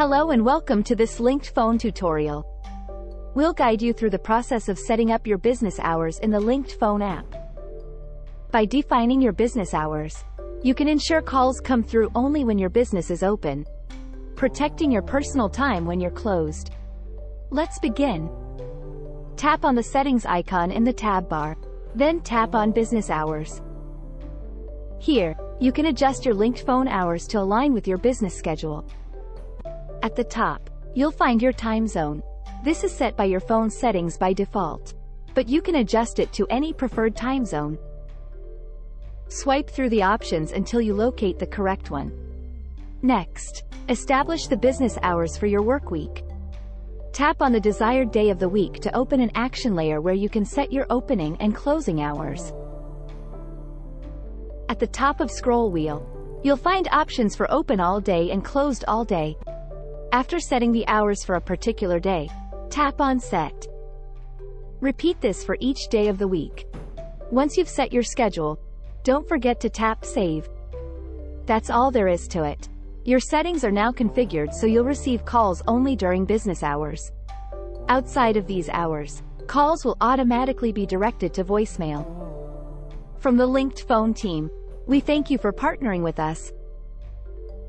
Hello and welcome to this LinkedPhone tutorial. We'll guide you through the process of setting up your business hours in the LinkedPhone app. By defining your business hours, you can ensure calls come through only when your business is open, protecting your personal time when you're closed. Let's begin. Tap on the settings icon in the tab bar, then tap on business hours. Here, you can adjust your LinkedPhone hours to align with your business schedule. At the top, you'll find your time zone. This is set by your phone's settings by default, but you can adjust it to any preferred time zone. Swipe through the options until you locate the correct one. Next, establish the business hours for your work week. Tap on the desired day of the week to open an action layer where you can set your opening and closing hours. At the top of scroll wheel, you'll find options for open all day and closed all day. After setting the hours for a particular day, tap on Set. Repeat this for each day of the week. Once you've set your schedule, don't forget to tap Save. That's all there is to it. Your settings are now configured so you'll receive calls only during business hours. Outside of these hours, calls will automatically be directed to voicemail. From the LinkedPhone team, we thank you for partnering with us.